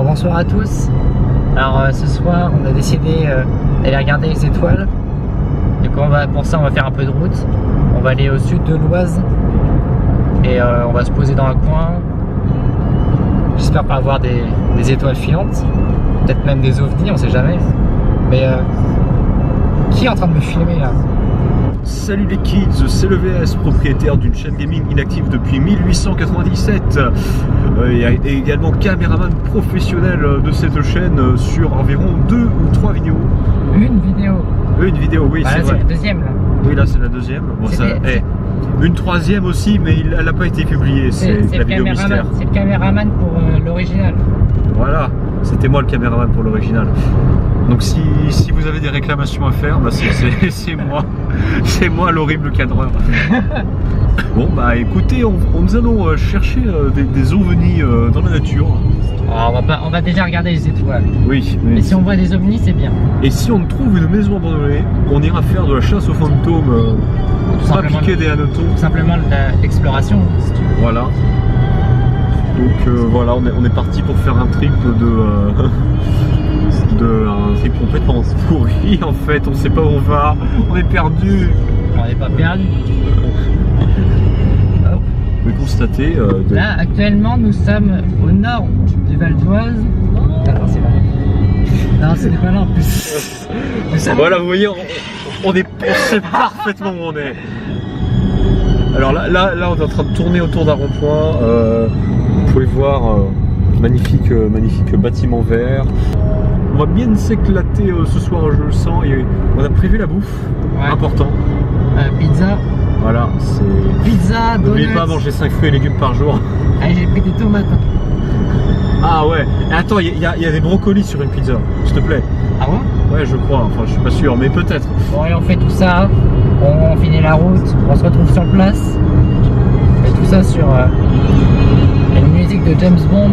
bonsoir à tous. Alors ce soir on a décidé d'aller regarder les étoiles. Du coup pour ça on va faire un peu de route. On va aller au sud de l'Oise et on va se poser dans un coin. J'espère pas avoir des étoiles filantes, peut-être même des ovnis, on sait jamais. Mais qui est en train de me filmer là? Salut les kids, c'est le VS, propriétaire d'une chaîne gaming inactive depuis 1897 et également caméraman professionnel de cette chaîne sur environ 2 ou 3 vidéos. Une vidéo? Une vidéo, oui, bah, c'est vrai. C'est la deuxième là. Oui, là c'est la deuxième. Bon, ça, une troisième aussi, mais elle n'a pas été publiée, c'est la vidéo mystère. C'est le caméraman pour l'original. Voilà, c'était moi le caméraman pour l'original. Donc si vous avez des réclamations à faire, bah c'est moi. C'est moi l'horrible cadreur. Bon bah écoutez, nous allons chercher des ovnis dans la nature. Alors, on va déjà regarder les étoiles. Oui. Mais si on voit des ovnis, c'est bien. Et si on trouve une maison abandonnée, on ira faire de la chasse aux fantômes, appliquer des hannetons. Tout simplement l'exploration. Voilà. Donc voilà, on est parti pour faire un trip un trip complètement pourri en fait, on sait pas où on va, on est perdu. On n'est pas perdu. Vous pouvez constater là actuellement nous sommes au nord du Val d'Oise. Attends, c'est là. Non, c'est pas là en plus. Voilà, vous voyez, on sait parfaitement où on est. Alors là on est en train de tourner autour d'un rond-point. Vous pouvez voir magnifique bâtiment vert. On va bien s'éclater ce soir, je le sens, et on a prévu la bouffe, important. Pizza. Voilà, c'est... Pizza, donuts. N'oubliez pas manger 5 fruits et légumes par jour. Allez, j'ai pris des tomates. Ah ouais, et attends, il y a des brocolis sur une pizza, s'il te plaît. Ah ouais? Ouais, je crois, enfin je suis pas sûr, mais peut-être. Bon et on fait tout ça, on finit la route, on se retrouve sur place. Et tout ça sur une musique de James Bond.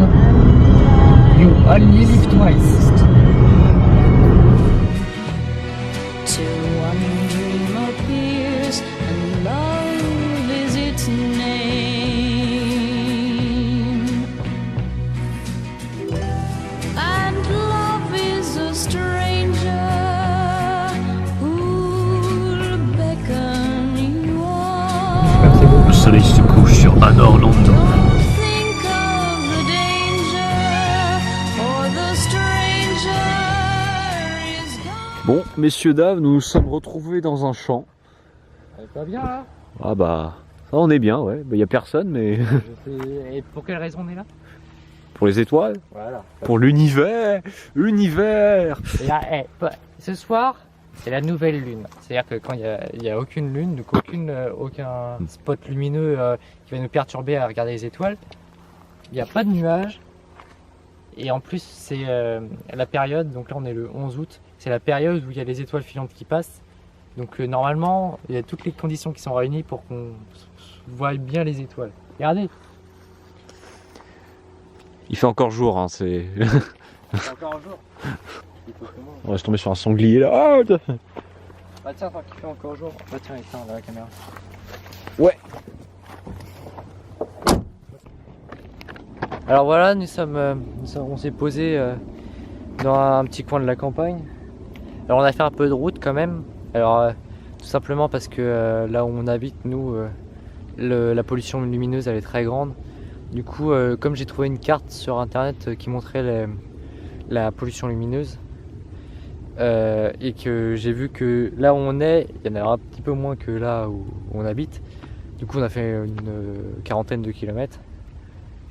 You only live twice. Le soleil se couche sur Anor Londo. Bon, messieurs, dames, nous nous sommes retrouvés dans un champ. Pas bien là? Ah bah, ça on est bien, ouais. Il n'y a personne, mais... Et pour quelle raison on est là? Pour les étoiles. Voilà. Pour l'univers. L'univers. Ce soir, c'est la nouvelle lune. C'est-à-dire que quand il n'y a aucune lune, donc aucun spot lumineux qui va nous perturber à regarder les étoiles, il n'y a pas de nuages. Et en plus, c'est la période, donc là on est le 11 août, c'est la période où il y a les étoiles filantes qui passent. Donc normalement, il y a toutes les conditions qui sont réunies pour qu'on voie bien les étoiles. Regardez. Il fait encore jour, hein, c'est... C'est encore un jour. On va se tomber sur un sanglier là. Oh, bah tiens, tant qu'il fait encore jour. Bah tiens, éteins la caméra. Ouais. Alors voilà, on s'est posé dans un petit coin de la campagne. Alors on a fait un peu de route quand même. Alors tout simplement parce que là où on habite, nous, la pollution lumineuse elle est très grande. Du coup, comme j'ai trouvé une carte sur internet qui montrait la pollution lumineuse et que j'ai vu que là où on est, il y en a un petit peu moins que là où on habite. Du coup on a fait une quarantaine de kilomètres.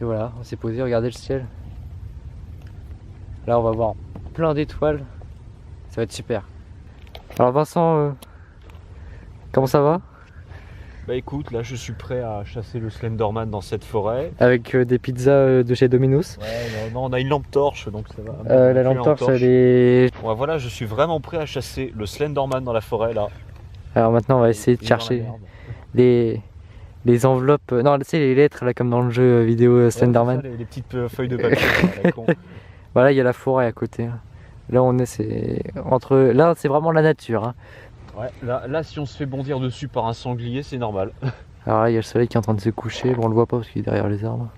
Et voilà, on s'est posé, regardez le ciel. Là on va voir plein d'étoiles. Ça va être super. Alors Vincent, comment ça va? Bah écoute, là je suis prêt à chasser le Slenderman dans cette forêt. Avec des pizzas de chez Domino's. Ouais, non, on a une lampe torche, donc ça va. La lampe torche, elle est... Ouais, voilà, je suis vraiment prêt à chasser le Slenderman dans la forêt, là. Alors maintenant, on va essayer de chercher les enveloppes... Non, tu sais, les lettres, là, comme dans le jeu vidéo Slenderman. Ouais, les petites feuilles de papier, là, con. Voilà, il y a la forêt à côté. Là, on est, c'est... Là, c'est vraiment la nature. Hein. Ouais, là, si on se fait bondir dessus par un sanglier, c'est normal. Alors là, il y a le soleil qui est en train de se coucher. Bon, on le voit pas parce qu'il est derrière les arbres.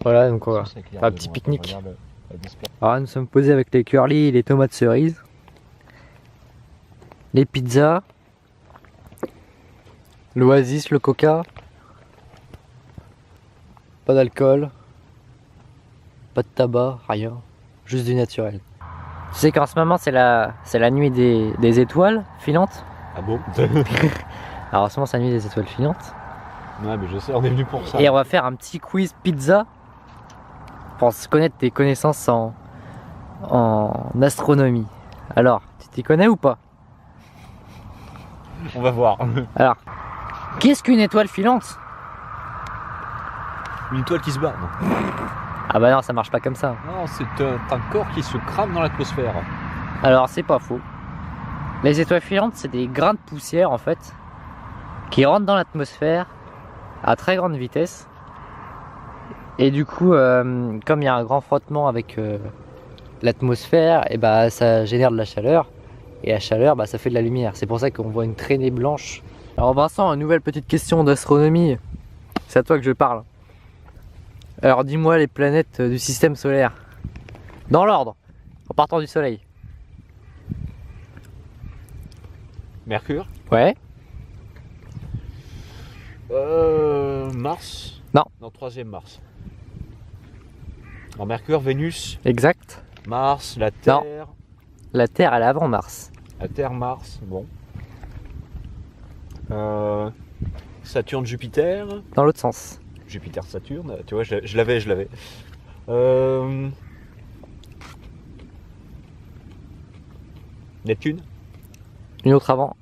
Voilà, donc on va C'est clair, faire un de petit loin, pique-nique. quand on regarde la display. Alors là, nous sommes posés avec les curly et les tomates cerises. Les pizzas. L'oasis, le coca. Pas d'alcool. Pas de tabac, rien. Juste du naturel. Tu sais qu'en ce moment c'est la nuit des étoiles filantes. Ah bon? Alors en ce moment c'est la nuit des étoiles filantes. Ouais, mais je sais, on est venu pour ça. Et on va faire un petit quiz pizza pour se connaître tes connaissances en astronomie. Alors, tu t'y connais ou pas? On va voir. Alors, qu'est-ce qu'une étoile filante? Une étoile qui se bat, non? Ah bah non, ça marche pas comme ça. Non, c'est un corps qui se crame dans l'atmosphère. Alors c'est pas faux. Les étoiles filantes, c'est des grains de poussière en fait qui rentrent dans l'atmosphère à très grande vitesse. Et du coup, comme il y a un grand frottement avec l'atmosphère, et bah ça génère de la chaleur. Et la chaleur, bah ça fait de la lumière. C'est pour ça qu'on voit une traînée blanche. Alors Vincent, une nouvelle petite question d'astronomie. C'est à toi que je parle. Alors dis-moi les planètes du système solaire. Dans l'ordre, en partant du soleil. Mercure. Ouais. Mars. Non. Non, troisième Mars. Alors Mercure, Vénus, Exact. Mars, la Terre. Non. La Terre, elle est avant Mars. La Terre, Mars, bon. Saturne, Jupiter. Dans l'autre sens. Jupiter, Saturne, tu vois, je l'avais. Neptune. Une autre avant.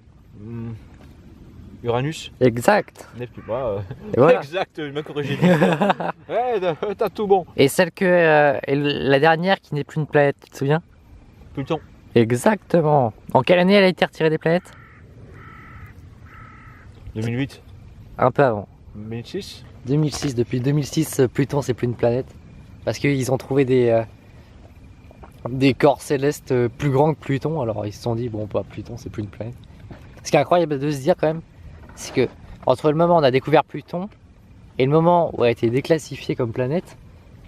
Uranus. Exact. Neptune. Et voilà. Exact, il m'a corrigé. Ouais, t'as tout bon. Et celle que. Et la dernière qui n'est plus une planète, tu te souviens? Pluton. Exactement. En quelle année elle a été retirée des planètes? 2008. Un peu avant. 2006. 2006. Depuis 2006, Pluton c'est plus une planète. Parce qu'ils ont trouvé des corps célestes plus grands que Pluton. Alors ils se sont dit, bon, bah, Pluton c'est plus une planète. Ce qui est incroyable de se dire quand même, c'est que entre le moment où on a découvert Pluton et le moment où elle a été déclassifiée comme planète,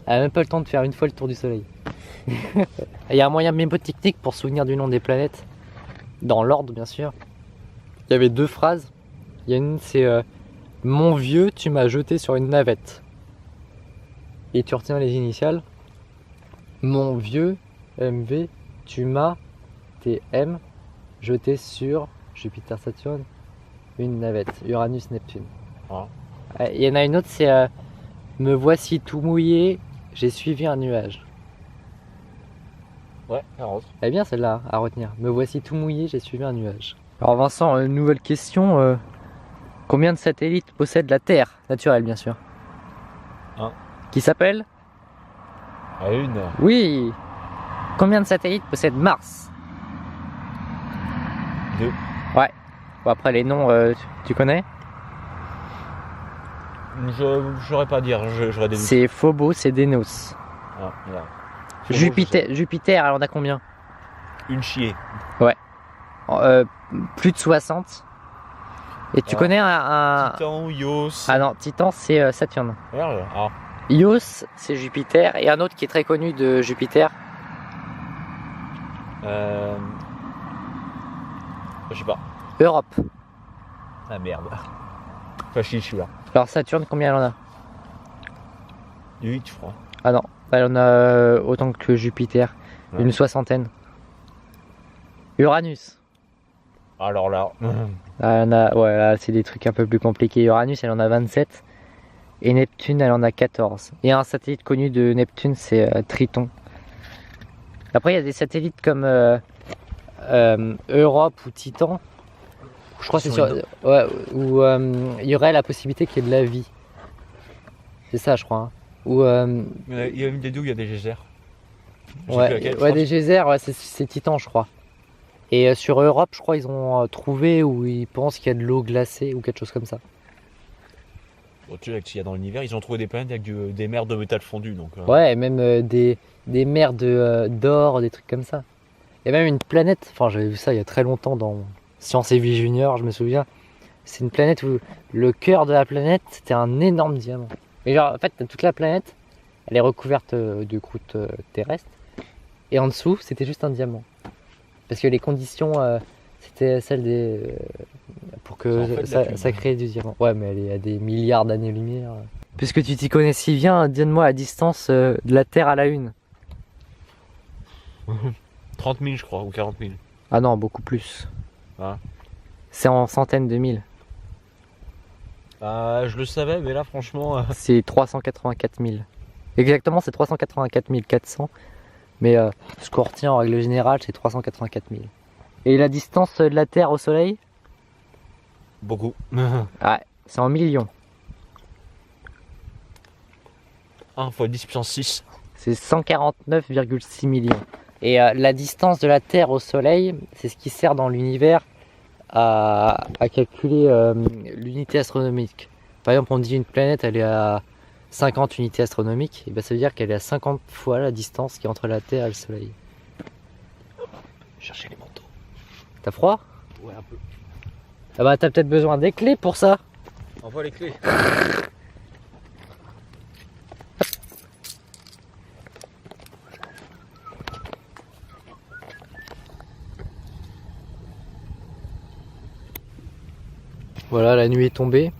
elle n'a même pas le temps de faire une fois le tour du Soleil. Il y a un moyen mnémotechnique pour se souvenir du nom des planètes, dans l'ordre bien sûr. Il y avait deux phrases. Il y a une, c'est mon vieux, tu m'as jeté sur une navette. Et tu retiens les initiales. Mon vieux, MV, tu m'as, TM, jeté sur Jupiter, Saturne, une navette, Uranus, Neptune. Ah. Il y en a une autre, c'est me voici tout mouillé, j'ai suivi un nuage. Ouais, la rose. Elle est bien celle-là à retenir. Me voici tout mouillé, j'ai suivi un nuage. Alors Vincent, une nouvelle question. Combien de satellites possède la Terre naturelle, bien sûr? Un. Qui s'appelle? À une. Oui. Combien de satellites possède Mars? 2. Ouais. Bon, après les noms, tu connais? Je saurais pas dire, j'aurais des doutes. C'est Phobos et Deimos. Ah, voilà. Jupiter, alors on a combien? Une chier. Plus de 60. Et tu connais un... Titan, Ios. Ah non, Titan c'est Saturne. Merde. Ah. Ios c'est Jupiter et un autre qui est très connu de Jupiter. Je sais pas. Europe. Ah merde. Pas chier celui-là. Alors Saturne, combien elle en a? 8 je crois. Ah non, elle en a autant que Jupiter. Ouais. Une 60aine. Uranus. Alors là. Elle en a, ouais, là, c'est des trucs un peu plus compliqués. Uranus, elle en a 27. Et Neptune, elle en a 14. Et un satellite connu de Neptune, c'est Triton. Après, il y a des satellites comme Europe ou Titan. Je crois que c'est sur. Ouais, où il y aurait la possibilité qu'il y ait de la vie. C'est ça, je crois. Hein. Ou, Il y a une des deux où il y a des geysers. Je sais plus ouais, laquelle, je ouais crois des geysers, ouais, c'est Titan, je crois. Et sur Europe, je crois, ils ont trouvé où ils pensent qu'il y a de l'eau glacée ou quelque chose comme ça. Bon, tu sais, avec ce qu'il y a dans l'univers, ils ont trouvé des planètes avec des mers de métal fondu. Donc, Ouais, et même des mers d'or, des trucs comme ça. Il y a même une planète, enfin j'avais vu ça il y a très longtemps dans Science et Vie Junior, je me souviens. C'est une planète où le cœur de la planète, c'était un énorme diamant. Mais genre, en fait, t'as toute la planète, elle est recouverte de croûte terrestre. Et en dessous, c'était juste un diamant. Parce que les conditions, c'était celles des... pour que ça crée du diamant. Ouais, mais elle est à des milliards d'années-lumière. Puisque tu t'y connais si bien, donne-moi la distance de la Terre à la Lune. 30 000 je crois, ou 40 000. Ah non, beaucoup plus. Ah. C'est en centaines de mille. Je le savais, mais là franchement... C'est 384 000. Exactement, c'est 384 400. Mais ce qu'on retient en règle générale, c'est 384 000. Et la distance de la Terre au Soleil? Beaucoup. Ouais, c'est en millions. 1 × 10 puissance 6. C'est 149,6 millions. Et la distance de la Terre au Soleil, c'est ce qui sert dans l'univers à calculer l'unité astronomique. Par exemple, on dit une planète, elle est à 50 unités astronomiques, et ben ça veut dire qu'elle est à 50 fois la distance qui est entre la Terre et le Soleil. Chercher les manteaux. T'as froid? Ouais, un peu. Ah bah t'as peut-être besoin des clés pour ça. Envoie les clés. Voilà, la nuit est tombée.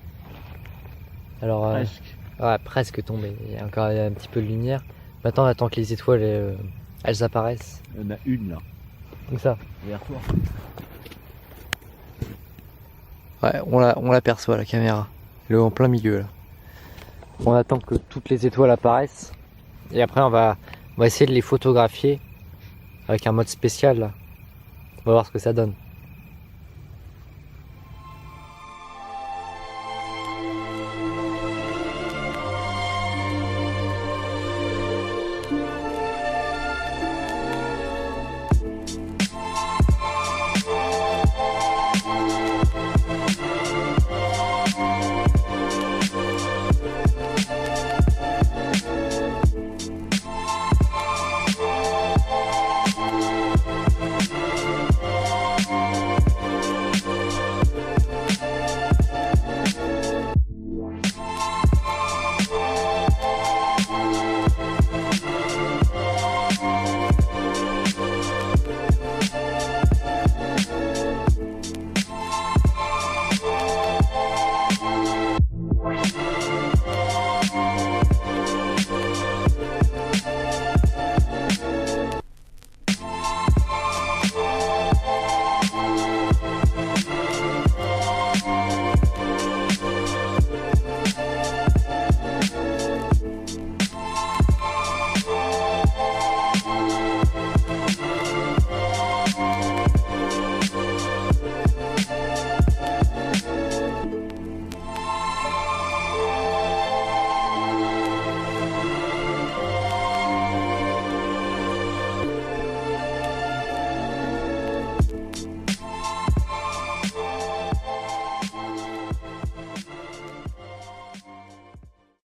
Alors, Presque. ouais, presque tombée. Il y a encore un petit peu de lumière. Maintenant, on attend que les étoiles elles apparaissent. Il y en a une là. Comme ça. Derrière toi. Ouais, on l'aperçoit la caméra. Elle est en plein milieu là. On attend que toutes les étoiles apparaissent. Et après, on va essayer de les photographier avec un mode spécial là. On va voir ce que ça donne.